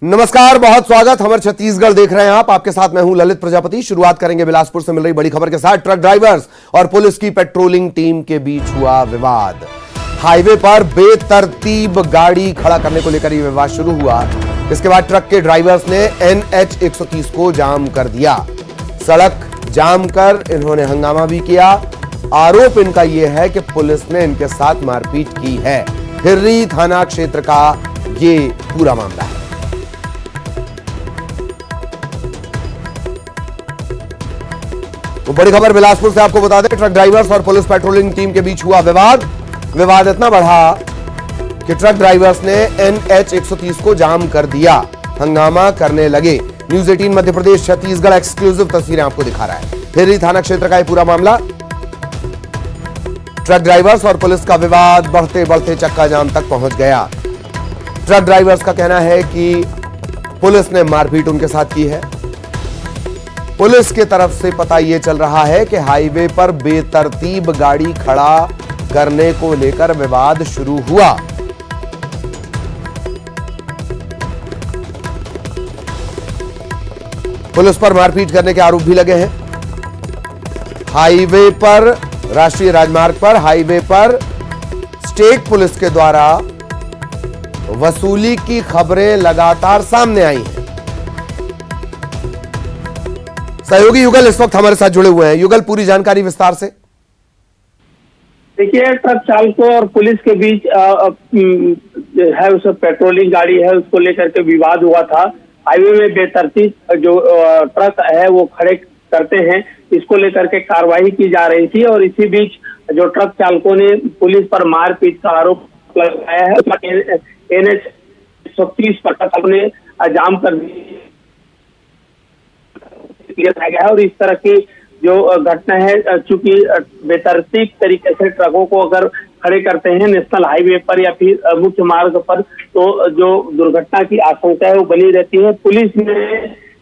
नमस्कार, बहुत स्वागत। हमर छत्तीसगढ़ देख रहे हैं आप। आपके साथ मैं हूं ललित प्रजापति। शुरुआत करेंगे बिलासपुर से मिल रही बड़ी खबर के साथ। ट्रक ड्राइवर्स और पुलिस की पेट्रोलिंग टीम के बीच हुआ विवाद। हाईवे पर बेतरतीब गाड़ी खड़ा करने को लेकर यह विवाद शुरू हुआ। इसके बाद ट्रक के ड्राइवर्स ने NH 130 को जाम कर दिया। सड़क जाम कर इन्होंने हंगामा भी किया। आरोप इनका यह है कि पुलिस ने इनके साथ मारपीट की है। हिर्री थाना क्षेत्र का ये पूरा मामला है। तो बड़ी खबर बिलासपुर से आपको बता दें, ट्रक ड्राइवर्स और पुलिस पेट्रोलिंग टीम के बीच हुआ विवाद इतना बढ़ा कि ट्रक ड्राइवर्स ने NH 130 को जाम कर दिया, हंगामा करने लगे। न्यूज 18 मध्य प्रदेश छत्तीसगढ़ एक्सक्लूसिव तस्वीरें आपको दिखा रहा है। हिर्री थाना क्षेत्र का यह पूरा मामला। ट्रक ड्राइवर्स और पुलिस का विवाद बढ़ते बढ़ते चक्का जाम तक पहुंच गया। ट्रक ड्राइवर्स का कहना है कि पुलिस ने मारपीट उनके साथ की है। पुलिस की तरफ से पता यह चल रहा है कि हाईवे पर बेतरतीब गाड़ी खड़ा करने को लेकर विवाद शुरू हुआ। पुलिस पर मारपीट करने के आरोप भी लगे हैं। हाईवे पर, राष्ट्रीय राजमार्ग पर, हाईवे पर स्टेट पुलिस के द्वारा वसूली की खबरें लगातार सामने आई हैं। सहयोगी युगल इस वक्त हमारे साथ जुड़े हुए हैं। युगल, पूरी जानकारी विस्तार से। देखिए, ट्रक चालकों और पुलिस के बीच है उस पेट्रोलिंग गाड़ी है, उसको लेकर के विवाद हुआ था। हाईवे में बेतरतीब जो ट्रक है वो खड़े करते हैं, इसको लेकर के कार्रवाई की जा रही थी। और इसी बीच जो ट्रक चालकों ने पुलिस पर मारपीट का आरोप लगाया है। NH 130 पर ट्रक ने जाम कर दिया गया है। और इस तरह की जो घटना है, चूंकि बेतरतीब तरीके से ट्रकों को अगर खड़े करते हैं नेशनल हाईवे पर या फिर मुख्य मार्ग पर, तो जो दुर्घटना की आशंका है वो बनी रहती है। पुलिस ने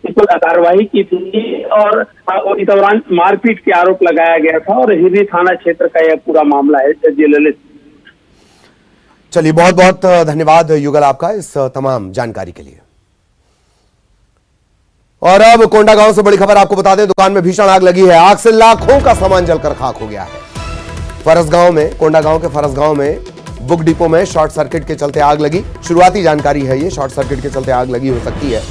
इस पर कार्रवाई की थी और इस दौरान मारपीट के आरोप लगाया गया था। और हिर्री थाना क्षेत्र का यह पूरा मामला है। जी ललित। चलिए, बहुत बहुत धन्यवाद युगल आपका इस तमाम जानकारी के लिए। और अब कोंडागांव से बड़ी खबर आपको बता दें। दुकान में भीषण आग लगी है। आग से लाखों का सामान जलकर खाक हो गया है। फरसगांव में, कोंडागांव के फरसगांव में बुक डिपो में शॉर्ट सर्किट के चलते आग लगी। शुरुआती जानकारी है ये, शॉर्ट सर्किट के चलते आग लगी हो सकती है।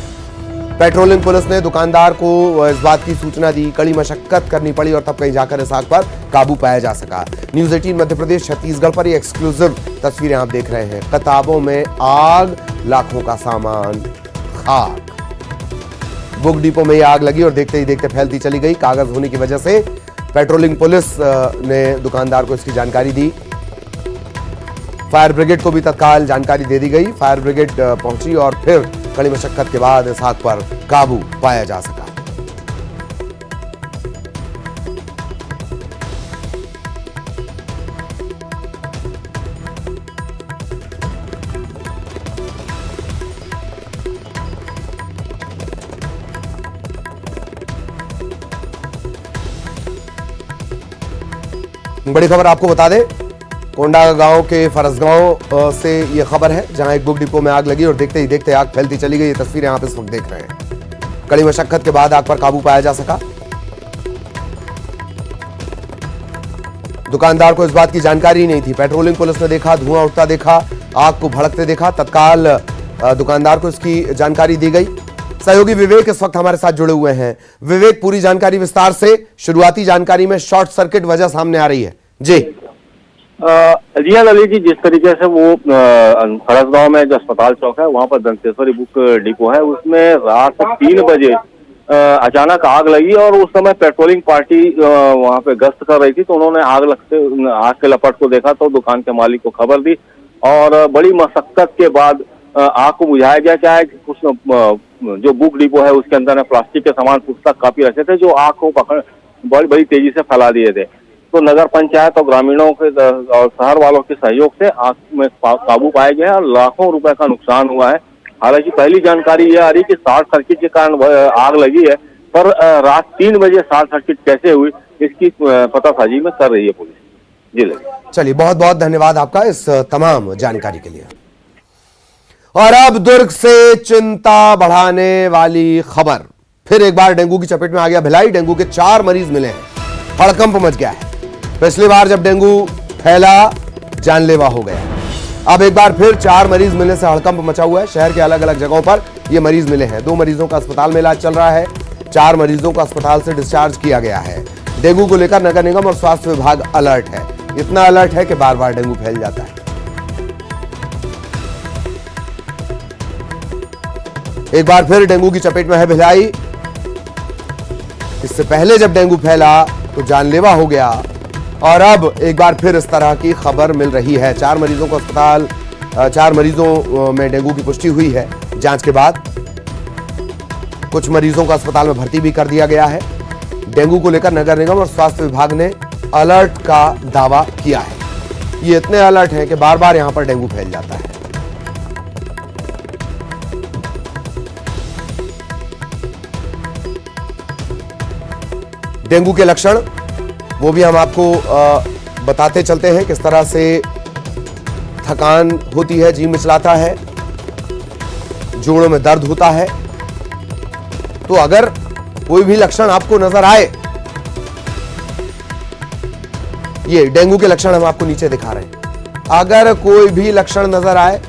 पेट्रोलिंग पुलिस ने दुकानदार को इस बात की सूचना दी। कड़ी मशक्कत करनी पड़ी और तब कहीं जाकर इस आग पर काबू पाया जा सका। न्यूज 18 मध्य प्रदेश छत्तीसगढ़ पर ये एक्सक्लूसिव तस्वीरें आप देख रहे हैं। किताबों में आग, लाखों का सामान खाक। बुक डिपो में यह आग लगी और देखते ही देखते फैलती चली गई। कागज होने की वजह से पेट्रोलिंग पुलिस ने दुकानदार को इसकी जानकारी दी। फायर ब्रिगेड को भी तत्काल जानकारी दे दी गई। फायर ब्रिगेड पहुंची और फिर कड़ी मशक्कत के बाद इस आग पर काबू पाया जा सका। बड़ी खबर आपको बता दें, कोंडागांव के फरसगांव से यह खबर है, जहां एक बुक डिपो में आग लगी और देखते ही देखते आग फैलती चली गई। ये तस्वीरें आप इस वक्त देख रहे हैं। कड़ी मशक्कत के बाद आग पर काबू पाया जा सका। दुकानदार को इस बात की जानकारी नहीं थी। पेट्रोलिंग पुलिस ने देखा, धुआं उठता देखा, आग को भड़कते देखा। तत्काल दुकानदार को इसकी जानकारी दी गई। सहयोगी विवेक इस वक्त हमारे साथ जुड़े हुए हैं। विवेक, पूरी जानकारी विस्तार से। शुरुआती जानकारी में शॉर्ट सर्किट वजह सामने आ रही है। जी जी हाँ ललित जी, जिस तरीके से वो फरसगांव में जो अस्पताल चौक है वहाँ पर दंतेश्वरी बुक डिपो है, उसमें रात 3 बजे अचानक आग लगी। और उस समय पेट्रोलिंग पार्टी वहाँ पे गश्त कर रही थी, तो उन्होंने आग के लपट को देखा तो दुकान के मालिक को खबर दी और बड़ी मशक्कत के बाद आग को बुझाया गया। क्या है कि कुछ जो बुक डिपो है उसके अंदर प्लास्टिक के सामान, पुस्तक, कापी रखे थे जो आग को बड़ी तेजी से फैला दिए थे। तो नगर पंचायत और ग्रामीणों के और शहर वालों के सहयोग से आग में काबू पाया गया और लाखों रुपए का नुकसान हुआ है। हालांकि पहली जानकारी यह आ रही कि शॉर्ट सर्किट के कारण आग लगी है, पर रात 3 बजे शॉर्ट सर्किट कैसे हुई इसकी पतासाजी में कर रही है पुलिस। जी चलिए, बहुत बहुत धन्यवाद आपका इस तमाम जानकारी के लिए। और अब दुर्ग से चिंता बढ़ाने वाली खबर। फिर एक बार डेंगू की चपेट में आ गया भिलाई। डेंगू के 4 मरीज मिले हैं। हड़कंप मच गया है। पिछली बार जब डेंगू फैला जानलेवा हो गया। अब एक बार फिर 4 मरीज मिलने से हड़कंप मचा हुआ है। शहर के अलग अलग जगहों पर ये मरीज मिले हैं। 2 मरीजों का अस्पताल में इलाज चल रहा है। 4 मरीजों को अस्पताल से डिस्चार्ज किया गया है। डेंगू को लेकर नगर निगम और स्वास्थ्य विभाग अलर्ट है। इतना अलर्ट है कि बार बार डेंगू फैल जाता है। एक बार फिर डेंगू की चपेट में है भिलाई। इससे पहले जब डेंगू फैला तो जानलेवा हो गया और अब एक बार फिर इस तरह की खबर मिल रही है। 4 मरीजों को अस्पताल 4 मरीजों में डेंगू की पुष्टि हुई है। जांच के बाद कुछ मरीजों को अस्पताल में भर्ती भी कर दिया गया है। डेंगू को लेकर नगर निगम और स्वास्थ्य विभाग ने अलर्ट का दावा किया है। ये इतने अलर्ट हैं कि बार बार यहां पर डेंगू फैल जाता है। डेंगू के लक्षण वो भी हम आपको बताते चलते हैं। किस तरह से थकान होती है, जी मिचलाता है, जोड़ों में दर्द होता है। तो अगर कोई भी लक्षण आपको नजर आए, ये डेंगू के लक्षण हम आपको नीचे दिखा रहे हैं। अगर कोई भी लक्षण नजर आए,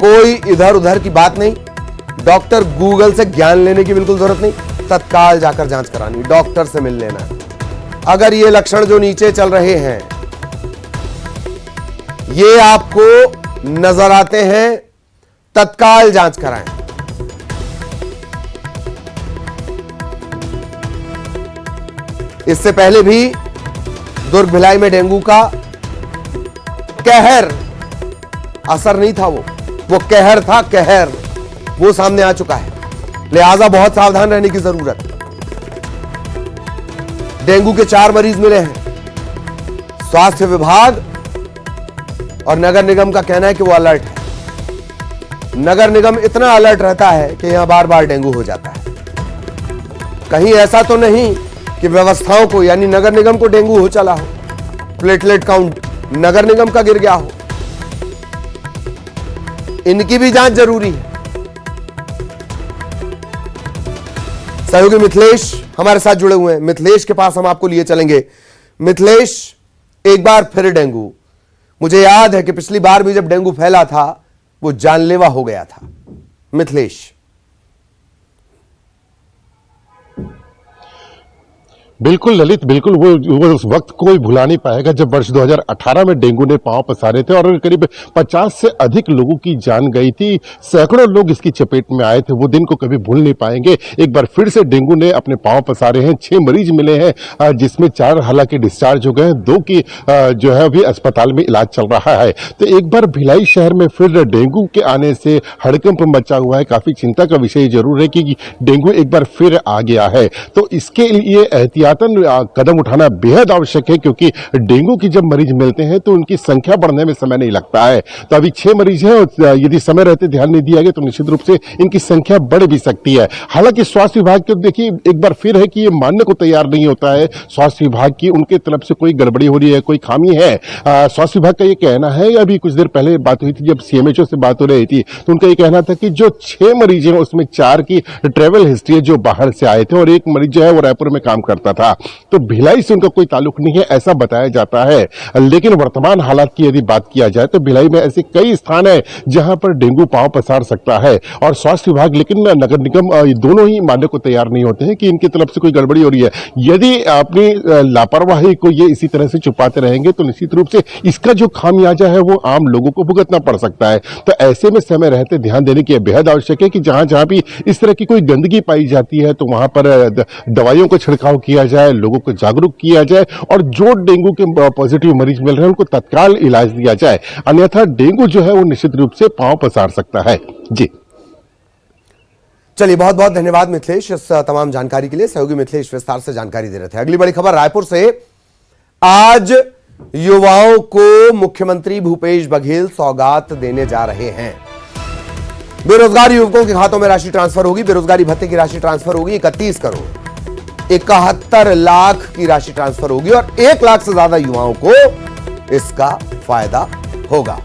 कोई इधर उधर की बात नहीं। डॉक्टर गूगल से ज्ञान लेने की बिल्कुल जरूरत नहीं। तत्काल जाकर जांच करानी, डॉक्टर से मिल लेना। अगर ये लक्षण जो नीचे चल रहे हैं ये आपको नजर आते हैं, तत्काल जांच कराएं। इससे पहले भी दुर्ग भिलाई में डेंगू का कहर, असर नहीं था, वो कहर था, कहर वो सामने आ चुका है। लिहाजा बहुत सावधान रहने की जरूरत। डेंगू के 4 मरीज मिले हैं। स्वास्थ्य विभाग और नगर निगम का कहना है कि वो अलर्ट है। नगर निगम इतना अलर्ट रहता है कि यहां बार बार डेंगू हो जाता है। कहीं ऐसा तो नहीं कि व्यवस्थाओं को, यानी नगर निगम को डेंगू हो चला हो, प्लेटलेट काउंट नगर निगम का गिर गया हो। इनकी भी जांच जरूरी है। सहयोगी मिथिलेश हमारे साथ जुड़े हुए हैं। मिथिलेश के पास हम आपको लिए चलेंगे। मिथिलेश, एक बार फिर डेंगू। मुझे याद है कि पिछली बार भी जब डेंगू फैला था वो जानलेवा हो गया था। मिथिलेश, बिल्कुल ललित, बिल्कुल वो उस वक्त कोई भुला नहीं पाएगा जब वर्ष 2018 में डेंगू ने पांव पसारे थे और करीब 50 से अधिक लोगों की जान गई थी। सैकड़ों लोग इसकी चपेट में आए थे। वो दिन को कभी भूल नहीं पाएंगे। एक बार फिर से डेंगू ने अपने पांव पसारे हैं। 6 मरीज मिले हैं, जिसमें 4 हालांकि डिस्चार्ज हो गए, 2 की जो है अभी अस्पताल में इलाज चल रहा है। तो एक बार भिलाई शहर में फिर डेंगू के आने से हड़कंप मचा हुआ है। काफी चिंता का विषय जरूर है कि डेंगू एक बार फिर आ गया है। तो इसके लिए एहतियातन कदम उठाना बेहद आवश्यक है, क्योंकि डेंगू की जब मरीज मिलते हैं तो उनकी संख्या बढ़ने में समय नहीं लगता है। तो अभी 6 मरीज हैं और यदि समय रहते ध्यान नहीं दिया गया तो निश्चित रूप से इनकी संख्या बढ़ भी सकती है। हालांकि स्वास्थ्य विभाग को देखिए एक बार फिर है कि ये मानने को तैयार नहीं होता है स्वास्थ्य विभाग की उनके तरफ से कोई गड़बड़ी हो रही है, कोई खामी है। स्वास्थ्य विभाग का ये कहना है, अभी कुछ देर पहले बात हुई थी जब सीएमएचओ से बात हो रही थी तो उनका ये कहना था कि जो 6 मरीज हैं उसमें 4 की ट्रेवल हिस्ट्री है जो बाहर से आए थे और 1 मरीज जो है वो रायपुर में काम करता था। तो भिलाई से उनका कोई ताल्लुक नहीं है ऐसा बताया जाता है। लेकिन वर्तमान हालात की यदि बात किया जाए तो भिलाई में ऐसे कई स्थान है जहां पर डेंगू पांव पसार सकता है और स्वास्थ्य विभाग लेकिन नगर निगम दोनों ही मानने को तैयार नहीं होते हैं कि इनकी तरफ से कोई गड़बड़ी हो रही है। यदि अपनी लापरवाही को ये इसी तरह से छुपाते रहेंगे तो निश्चित रूप से इसका जो खामियाजा है वो आम लोगों को भुगतना पड़ सकता है। तो ऐसे में समय रहते ध्यान देने की बेहद आवश्यक है कि जहां जहां भी इस तरह की कोई गंदगी पाई जाती है तो वहां पर दवाइयों का छिड़काव किया जाए, लोगों को जागरूक किया जाए और जो डेंगू के पॉजिटिव मरीज मिल रहे हैं उनको तत्काल इलाज दिया जाए। अन्यथा डेंगू जो है वो निश्चित रूप से पांव पसार सकता है। जी चलिए, बहुत बहुत धन्यवाद मिथिलेश इस तमाम जानकारी के लिए। सहयोगी मिथिलेश विस्तार से जानकारी दे रहे थे। अगली बड़ी खबर रायपुर से। आज युवाओं को मुख्यमंत्री भूपेश बघेल सौगात देने जा रहे हैं। बेरोजगार युवकों के खातों में राशि ट्रांसफर होगी। बेरोजगारी भत्ते की राशि ट्रांसफर होगी 31 करोड़ 71 लाख की राशि ट्रांसफर होगी और 1 लाख से ज्यादा युवाओं को इसका फायदा होगा।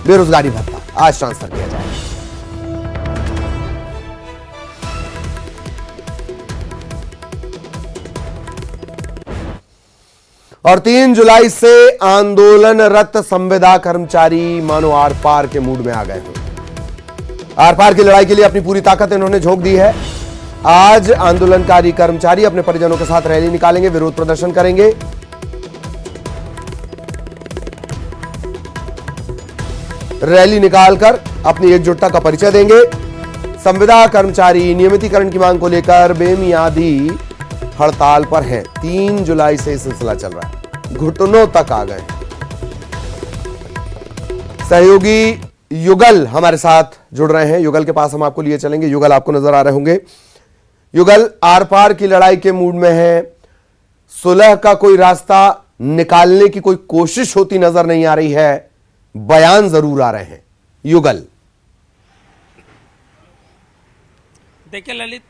बेरोजगारी भत्ता आज ट्रांसफर किया जाएगा। और 3 जुलाई से आंदोलनरत संविदा कर्मचारी मानो आर पार के मूड में आ गए हैं। आर पार की लड़ाई के लिए अपनी पूरी ताकत इन्होंने झोंक दी है। आज आंदोलनकारी कर्मचारी अपने परिजनों के साथ रैली निकालेंगे, विरोध प्रदर्शन करेंगे। रैली निकालकर अपनी एकजुटता का परिचय देंगे। संविदा कर्मचारी नियमितीकरण की मांग को लेकर बेमियादी हड़ताल पर हैं। 3 जुलाई से यह सिलसिला चल रहा है, घुटनों तक आ गए। सहयोगी युगल हमारे साथ जुड़ रहे हैं। युगल के पास हम आपको लिए चलेंगे। युगल, आपको नजर आ रहे होंगे। युगल, आर पार की लड़ाई के मूड में है, सुलह का कोई रास्ता निकालने की कोई कोशिश होती नजर नहीं आ रही है, बयान जरूर आ रहे हैं। युगल, देखिए ललित,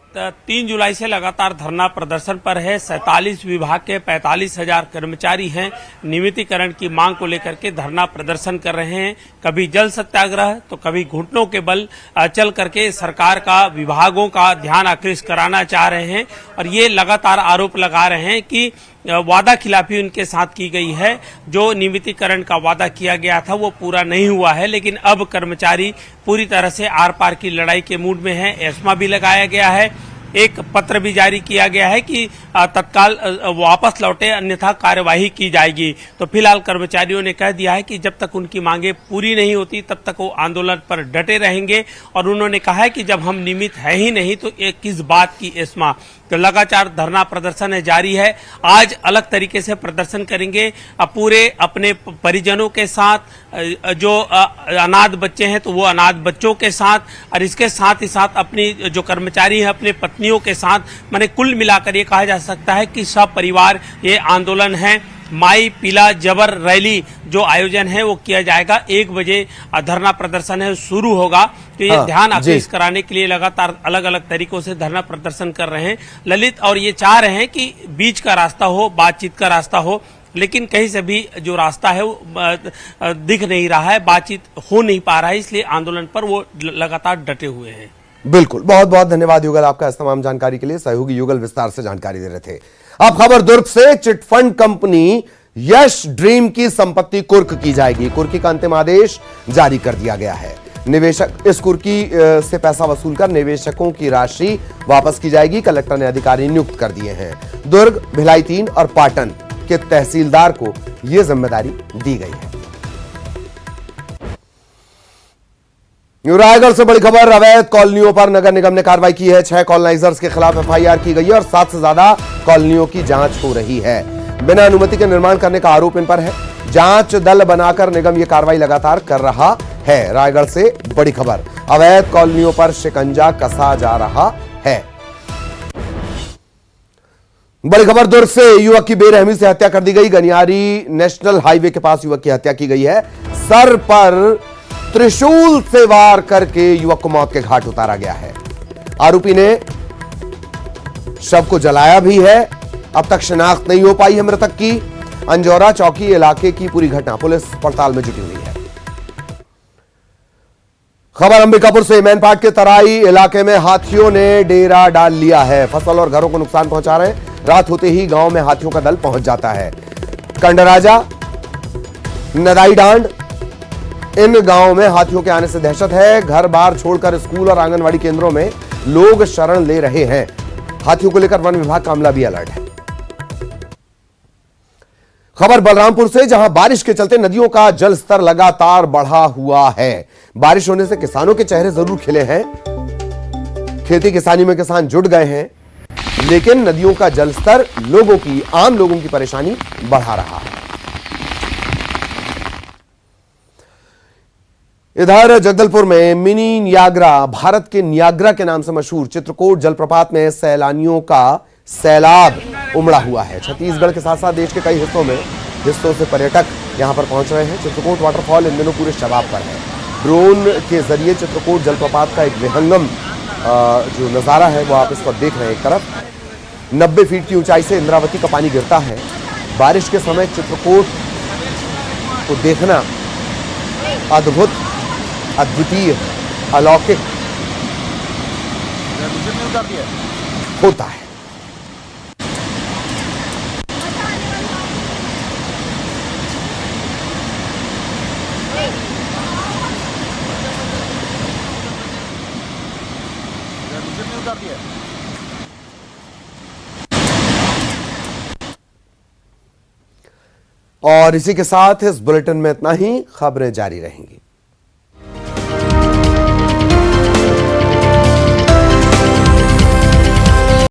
3 जुलाई से लगातार धरना प्रदर्शन पर है। 47 विभाग के 45,000 कर्मचारी हैं, नियमितीकरण की मांग को लेकर के धरना प्रदर्शन कर रहे हैं। कभी जल सत्याग्रह तो कभी घुटनों के बल चल करके सरकार का, विभागों का ध्यान आकृष्ट कराना चाह रहे हैं। और ये लगातार आरोप लगा रहे हैं कि वादा खिलाफी उनके साथ की गई है। जो नियमितीकरण का वादा किया गया था वो पूरा नहीं हुआ है। लेकिन अब कर्मचारी पूरी तरह से आर पार की लड़ाई के मूड में है। एस्मा भी लगाया गया है, एक पत्र भी जारी किया गया है कि तत्काल वापस लौटे अन्यथा कार्यवाही की जाएगी। तो फिलहाल कर्मचारियों ने कह दिया है कि जब तक उनकी मांगे पूरी नहीं होती तब तक वो आंदोलन पर डटे रहेंगे। और उन्होंने कहा है कि जब हम नियमित है ही नहीं तो ये किस बात की एस्मा। तो लगातार धरना प्रदर्शन है जारी है। आज अलग तरीके से प्रदर्शन करेंगे, पूरे अपने परिजनों के साथ, जो अनाथ बच्चे हैं तो वो अनाथ बच्चों के साथ, और इसके साथ ही साथ अपनी जो कर्मचारी हैं अपने पत्नियों के साथ। माने कुल मिलाकर ये कहा जा सकता है कि सब परिवार ये आंदोलन है। माई पीला जबर रैली जो आयोजन है वो किया जाएगा। 1 बजे धरना प्रदर्शन है शुरू होगा। तो ये ध्यान आकृष्ट कराने के लिए लगातार अलग अलग तरीकों से धरना प्रदर्शन कर रहे हैं ललित। और ये चाह रहे हैं कि बीच का रास्ता हो, बातचीत का रास्ता हो, लेकिन कहीं से भी जो रास्ता है वो दिख नहीं रहा है, बातचीत हो नहीं पा रहा है। इसलिए आंदोलन पर वो लगातार डटे हुए हैं। बिल्कुल, बहुत बहुत धन्यवाद युगल आपका इस तमाम जानकारी के लिए। सहयोगी युगल विस्तार से जानकारी दे रहे थे। अब खबर दुर्ग से। चिटफंड कंपनी यश ड्रीम की संपत्ति कुर्क की जाएगी। कुर्की का अंतिम आदेश जारी कर दिया गया है। निवेशक इस कुर्की से पैसा वसूल कर निवेशकों की राशि वापस की जाएगी। कलेक्टर ने अधिकारी नियुक्त कर दिए हैं। दुर्ग, भिलाई 3 और पाटन के तहसीलदार को यह जिम्मेदारी दी गई है। रायगढ़ से बड़ी खबर। अवैध कॉलोनियों पर नगर निगम ने कार्रवाई की है। 6 कॉलोनाइजर्स के खिलाफ एफआईआर की गई है और 7 से ज्यादा कॉलोनियों की जांच हो रही है। बिना अनुमति के निर्माण करने का आरोप इन पर है। जांच दल बनाकर निगम ये कार्रवाई लगातार कर रहा है। रायगढ़ से बड़ी खबर। अवैध कॉलोनियों पर शिकंजा कसा जा रहा है। बड़ी खबर दुर्ग से। युवक की बेरहमी से हत्या कर दी गई। गनियारी नेशनल हाईवे के पास युवक की हत्या की गई है। सर पर त्रिशूल से वार करके युवक को मौत के घाट उतारा गया है। आरोपी ने शव को जलाया भी है। अब तक शिनाख्त नहीं हो पाई है मृतक की। अंजौरा चौकी इलाके की पूरी घटना पुलिस पड़ताल में जुटी हुई है। खबर अंबिकापुर से। मैनपाट के तराई इलाके में हाथियों ने डेरा डाल लिया है। फसल और घरों को नुकसान पहुंचा रहे हैं। रात होते ही गांव में हाथियों का दल पहुंच जाता है। कंडराजा, नदाई डांड, इन गांवों में हाथियों के आने से दहशत है। घर बार छोड़कर स्कूल और आंगनवाड़ी केंद्रों में लोग शरण ले रहे हैं। हाथियों को लेकर वन विभाग का अमला भी अलर्ट है। खबर बलरामपुर से, जहां बारिश के चलते नदियों का जल स्तर लगातार बढ़ा हुआ है। बारिश होने से किसानों के चेहरे जरूर खिले हैं। खेती किसानी में किसान जुट गए हैं, लेकिन नदियों का जलस्तर आम लोगों की परेशानी बढ़ा रहा है। इधर जगदलपुर में मिनी नियाग्रा, भारत के नियाग्रा के नाम से मशहूर चित्रकूट जलप्रपात में सैलानियों का सैलाब उमड़ा हुआ है। छत्तीसगढ़ के साथ साथ देश के कई हिस्सों से पर्यटक यहां पर पहुंच रहे हैं। चित्रकूट वाटरफॉल इन दिनों पूरे शबाब पर है। ड्रोन के जरिए चित्रकूट जलप्रपात का एक विहंगम जो नजारा है वो आप इस पर देख रहे हैं। एक तरफ 90 फीट की ऊंचाई से इंद्रावती का पानी गिरता है। बारिश के समय चित्रकूट को देखना अद्भुत अद्वितीय अलौकिक होता है। और इसी के साथ इस बुलेटिन में इतना ही। खबरें जारी रहेंगी।